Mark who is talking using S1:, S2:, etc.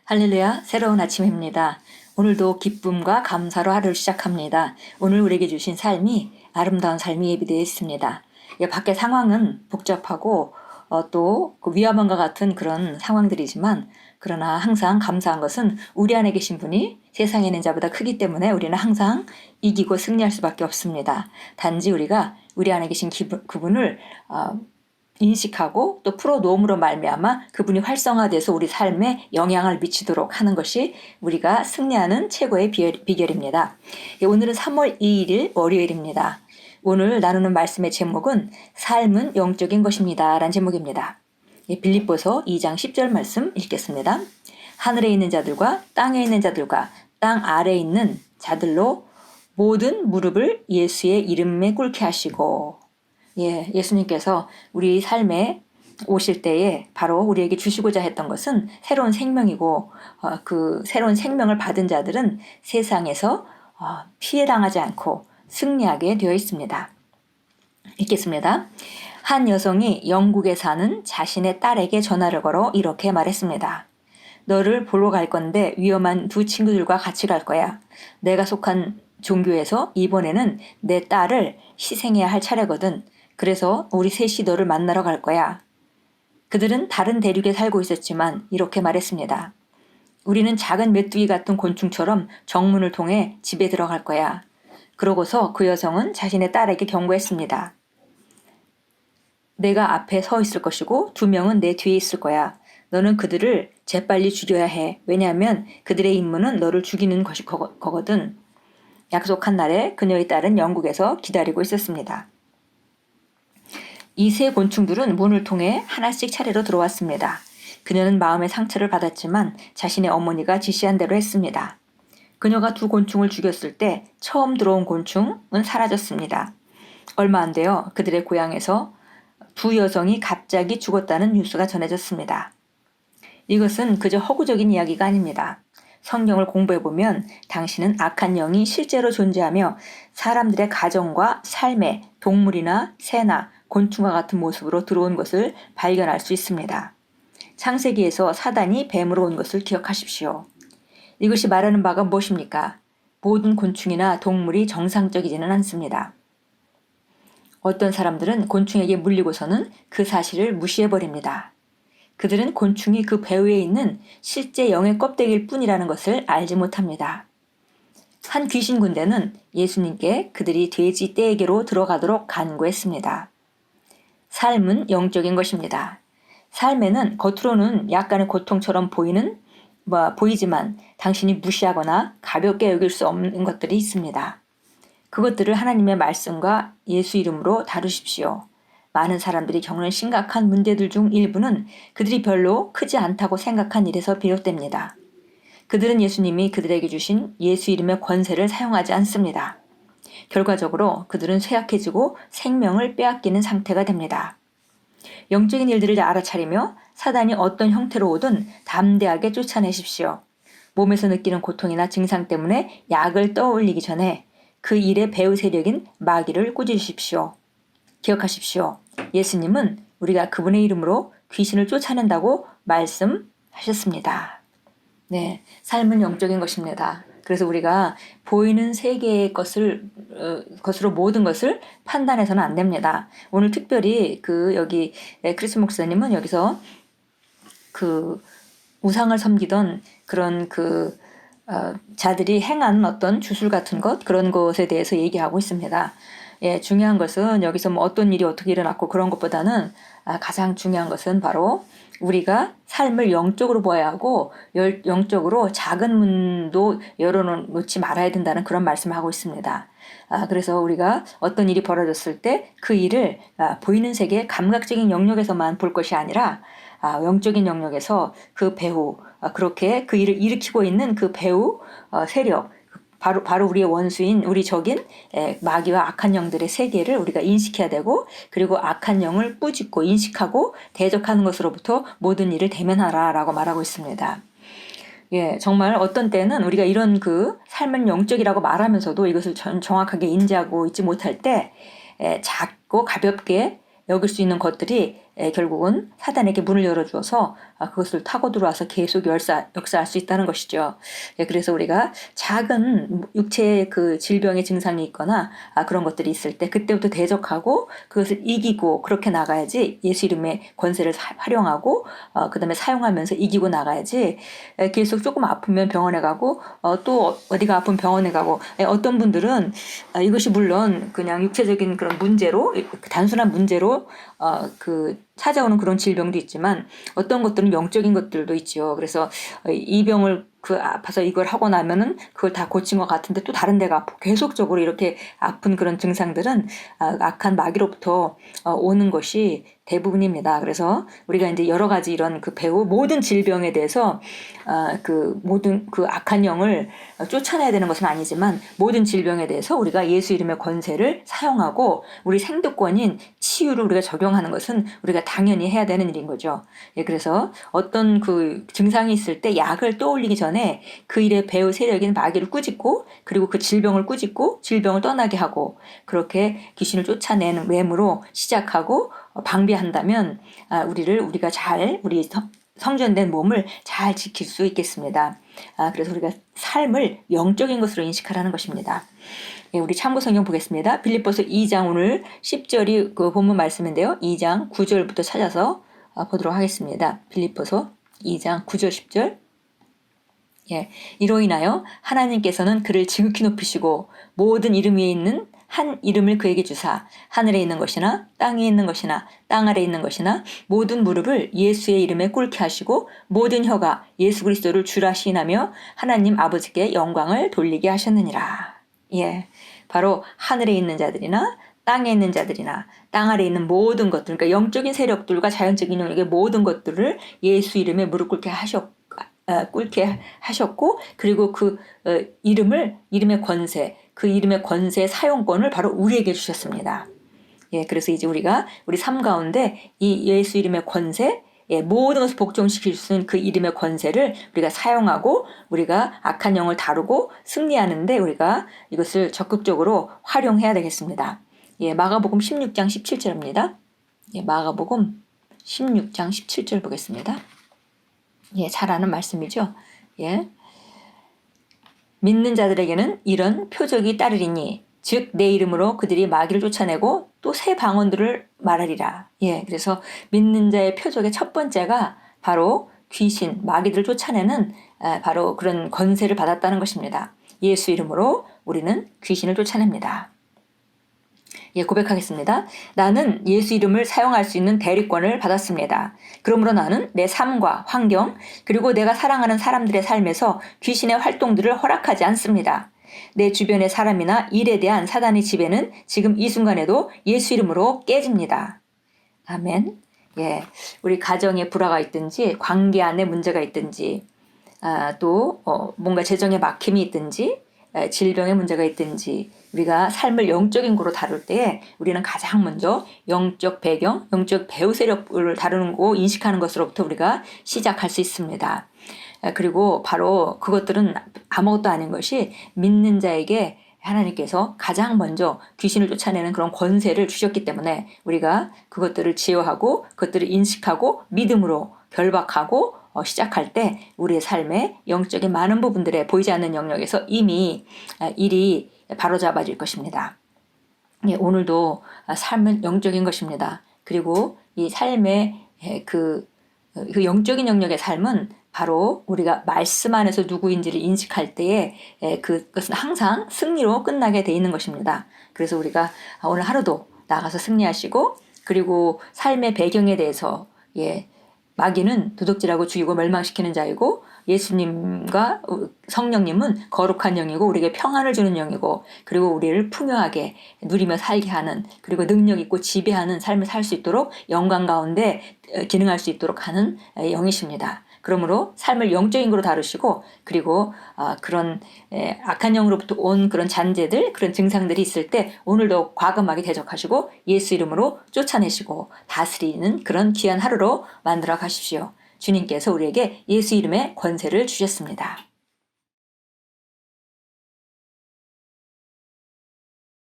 S1: 할렐루야, 새로운 아침입니다. 오늘도 기쁨과 감사로 하루를 시작합니다. 오늘 우리에게 주신 삶이 아름다운 삶이 예비되어 있습니다. 밖에 상황은 복잡하고 또 그 위험함과 같은 그런 상황들이지만 그러나 항상 감사한 것은 우리 안에 계신 분이 세상에 있는 자보다 크기 때문에 우리는 항상 이기고 승리할 수밖에 없습니다. 단지 우리가 우리 안에 계신 그분을 인식하고 또 풀어놓음으로 말미암아 그분이 활성화돼서 우리 삶에 영향을 미치도록 하는 것이 우리가 승리하는 최고의 비결입니다. 오늘은 3월 2일 월요일입니다. 오늘 나누는 말씀의 제목은 삶은 영적인 것입니다 라는 제목입니다. 빌립보서 2장 10절 말씀 읽겠습니다. 하늘에 있는 자들과 땅에 있는 자들과 땅 아래에 있는 자들로 모든 무릎을 예수의 이름에 꿇게 하시고, 예수님께서 우리 삶에 오실 때에 바로 우리에게 주시고자 했던 것은 새로운 생명이고 그 새로운 생명을 받은 자들은 세상에서 피해당하지 않고 승리하게 되어 있습니다. 읽겠습니다. 한 여성이 영국에 사는 자신의 딸에게 전화를 걸어 이렇게 말했습니다. 너를 보러 갈 건데 위험한 두 친구들과 같이 갈 거야. 내가 속한 종교에서 이번에는 내 딸을 희생해야 할 차례거든. 그래서 우리 셋이 너를 만나러 갈 거야. 그들은 다른 대륙에 살고 있었지만 이렇게 말했습니다. 우리는 작은 메뚜기 같은 곤충처럼 정문을 통해 집에 들어갈 거야. 그러고서 그 여성은 자신의 딸에게 경고했습니다. 내가 앞에 서 있을 것이고 두 명은 내 뒤에 있을 거야. 너는 그들을 재빨리 죽여야 해. 왜냐하면 그들의 임무는 너를 죽이는 거거든. 약속한 날에 그녀의 딸은 영국에서 기다리고 있었습니다. 이 세 곤충들은 문을 통해 하나씩 차례로 들어왔습니다. 그녀는 마음의 상처를 받았지만 자신의 어머니가 지시한 대로 했습니다. 그녀가 두 곤충을 죽였을 때 처음 들어온 곤충은 사라졌습니다. 얼마 안 되어 그들의 고향에서 두 여성이 갑자기 죽었다는 뉴스가 전해졌습니다. 이것은 그저 허구적인 이야기가 아닙니다. 성경을 공부해보면 당신은 악한 영이 실제로 존재하며 사람들의 가정과 삶에 동물이나 새나 곤충과 같은 모습으로 들어온 것을 발견할 수 있습니다. 창세기에서 사단이 뱀으로 온 것을 기억하십시오. 이것이 말하는 바가 무엇입니까? 모든 곤충이나 동물이 정상적이지는 않습니다. 어떤 사람들은 곤충에게 물리고서는 그 사실을 무시해버립니다. 그들은 곤충이 그 배후에 있는 실제 영의 껍데기일 뿐이라는 것을 알지 못합니다. 한 귀신 군대는 예수님께 그들이 돼지 떼에게로 들어가도록 간구했습니다. 삶은 영적인 것입니다. 삶에는 겉으로는 약간의 고통처럼 보이지만 당신이 무시하거나 가볍게 여길 수 없는 것들이 있습니다. 그것들을 하나님의 말씀과 예수 이름으로 다루십시오. 많은 사람들이 겪는 심각한 문제들 중 일부는 그들이 별로 크지 않다고 생각한 일에서 비롯됩니다. 그들은 예수님이 그들에게 주신 예수 이름의 권세를 사용하지 않습니다. 결과적으로 그들은 쇠약해지고 생명을 빼앗기는 상태가 됩니다. 영적인 일들을 알아차리며 사단이 어떤 형태로 오든 담대하게 쫓아내십시오. 몸에서 느끼는 고통이나 증상 때문에 약을 떠올리기 전에 그 일의 배후 세력인 마귀를 꾸짖으십시오. 기억하십시오. 예수님은 우리가 그분의 이름으로 귀신을 쫓아낸다고 말씀하셨습니다. 삶은 영적인 것입니다. 그래서 우리가 보이는 세계의 것으로 모든 것을 판단해서는 안 됩니다. 오늘 특별히 여기 크리스 목사님은 여기서 우상을 섬기던 그런 자들이 행한 어떤 주술 같은 그런 것에 대해서 얘기하고 있습니다. 중요한 것은 여기서 어떤 일이 어떻게 일어났고 그런 것보다는 가장 중요한 것은 바로 우리가 삶을 영적으로 보아야 하고 영적으로 작은 문도 열어놓지 말아야 된다는 그런 말씀을 하고 있습니다. 그래서 우리가 어떤 일이 벌어졌을 때 그 일을 보이는 세계 감각적인 영역에서만 볼 것이 아니라 영적인 영역에서 그 배후 그렇게 그 일을 일으키고 있는 그 배후 세력 바로 우리의 원수인 우리 적인 마귀와 악한 영들의 세계를 우리가 인식해야 되고 그리고 악한 영을 꾸짖고 인식하고 대적하는 것으로부터 모든 일을 대면하라라고 말하고 있습니다. 정말 어떤 때는 우리가 이런 삶은 영적이라고 말하면서도 이것을 정확하게 인지하고 있지 못할 때 작고 가볍게 여길 수 있는 것들이 결국은 사단에게 문을 열어주어서 그것을 타고 들어와서 계속 역사할 수 있다는 것이죠. 그래서 우리가 작은 육체의 그 질병의 증상이 있거나 그런 것들이 있을 때 그때부터 대적하고 그것을 이기고 그렇게 나가야지. 예수 이름의 권세를 활용하고 그 다음에 사용하면서 이기고 나가야지. 계속 조금 아프면 병원에 가고 또 어디가 아픈 병원에 가고, 어떤 분들은 이것이 물론 그냥 육체적인 그런 문제로, 단순한 문제로 찾아오는 그런 질병도 있지만 어떤 것들은 영적인 것들도 있죠. 그래서 이 병을 아파서 이걸 하고 나면은 그걸 다 고친 것 같은데 또 다른 데가 아프고 계속적으로 이렇게 아픈 그런 증상들은 악한 마귀로부터 오는 것이 대부분입니다. 그래서 우리가 이제 여러 가지 이런 모든 질병에 대해서 모든 악한 영을 쫓아내야 되는 것은 아니지만 모든 질병에 대해서 우리가 예수 이름의 권세를 사용하고 우리 생도권인 치유를 우리가 적용하는 것은 우리가 당연히 해야 되는 일인 거죠. 그래서 어떤 증상이 있을 때 약을 떠올리기 전에 그 일의 배후 세력인 마귀를 꾸짖고 그리고 그 질병을 꾸짖고 질병을 떠나게 하고 그렇게 귀신을 쫓아내는 외모로 시작하고 방비한다면 우리가 우리 성전된 몸을 잘 지킬 수 있겠습니다. 그래서 우리가 삶을 영적인 것으로 인식하라는 것입니다. 우리 참고 성경 보겠습니다. 빌립보서 2장 오늘 10절이 그 본문 말씀인데요. 2장 9절부터 찾아서 보도록 하겠습니다. 빌립보서 2장 9절 10절. 이로 인하여 하나님께서는 그를 지극히 높이시고 모든 이름 위에 있는 한 이름을 그에게 주사 하늘에 있는 것이나 땅에 있는 것이나 땅 아래에 있는 것이나 모든 무릎을 예수의 이름에 꿇게 하시고 모든 혀가 예수 그리스도를 주라 시인하며 하나님 아버지께 영광을 돌리게 하셨느니라. 바로 하늘에 있는 자들이나 땅에 있는 자들이나 땅 아래에 있는 모든 것들, 그러니까 영적인 세력들과 자연적인 영역의 모든 것들을 예수 이름에 무릎 꿇게 하셨고 그리고 이름의 권세, 그 이름의 권세의 사용권을 바로 우리에게 주셨습니다. 그래서 이제 우리 삶 가운데 이 예수 이름의 권세, 모든 것을 복종시킬 수 있는 그 이름의 권세를 우리가 사용하고 우리가 악한 영을 다루고 승리하는데 우리가 이것을 적극적으로 활용해야 되겠습니다. 마가복음 16장 17절입니다. 마가복음 16장 17절 보겠습니다. 잘 아는 말씀이죠. 믿는 자들에게는 이런 표적이 따르리니 즉 내 이름으로 그들이 마귀를 쫓아내고 또 새 방언들을 말하리라. 그래서 믿는 자의 표적의 첫 번째가 바로 귀신, 마귀들을 쫓아내는 바로 그런 권세를 받았다는 것입니다. 예수 이름으로 우리는 귀신을 쫓아냅니다. 고백하겠습니다. 나는 예수 이름을 사용할 수 있는 대리권을 받았습니다. 그러므로 나는 내 삶과 환경 그리고 내가 사랑하는 사람들의 삶에서 귀신의 활동들을 허락하지 않습니다. 내 주변의 사람이나 일에 대한 사단의 지배는 지금 이 순간에도 예수 이름으로 깨집니다. 아멘. 우리 가정에 불화가 있든지 관계 안에 문제가 있든지 또 뭔가 재정에 막힘이 있든지 질병의 문제가 있든지 우리가 삶을 영적인 거로 다룰 때 우리는 가장 먼저 영적 배경, 영적 배후 세력을 다루는 거 인식하는 것으로부터 우리가 시작할 수 있습니다. 그리고 바로 그것들은 아무것도 아닌 것이 믿는 자에게 하나님께서 가장 먼저 귀신을 쫓아내는 그런 권세를 주셨기 때문에 우리가 그것들을 제어하고 그것들을 인식하고 믿음으로 결박하고 시작할 때 우리의 삶의 영적인 많은 부분들에 보이지 않는 영역에서 이미 일이 바로잡아질 것입니다. 오늘도 삶은 영적인 것입니다. 그리고 이 삶의 그 영적인 영역의 삶은 바로 우리가 말씀 안에서 누구인지를 인식할 때에 그것은 항상 승리로 끝나게 돼 있는 것입니다. 그래서 우리가 오늘 하루도 나가서 승리하시고 그리고 삶의 배경에 대해서 마귀는 도둑질하고 죽이고 멸망시키는 자이고 예수님과 성령님은 거룩한 영이고 우리에게 평안을 주는 영이고 그리고 우리를 풍요하게 누리며 살게 하는 그리고 능력 있고 지배하는 삶을 살 수 있도록 영광 가운데 기능할 수 있도록 하는 영이십니다. 그러므로 삶을 영적인 거로 다루시고 그리고 그런 악한 영으로부터 온 그런 잔재들 그런 증상들이 있을 때 오늘도 과감하게 대적하시고 예수 이름으로 쫓아내시고 다스리는 그런 귀한 하루로 만들어 가십시오. 주님께서 우리에게 예수 이름의 권세를 주셨습니다.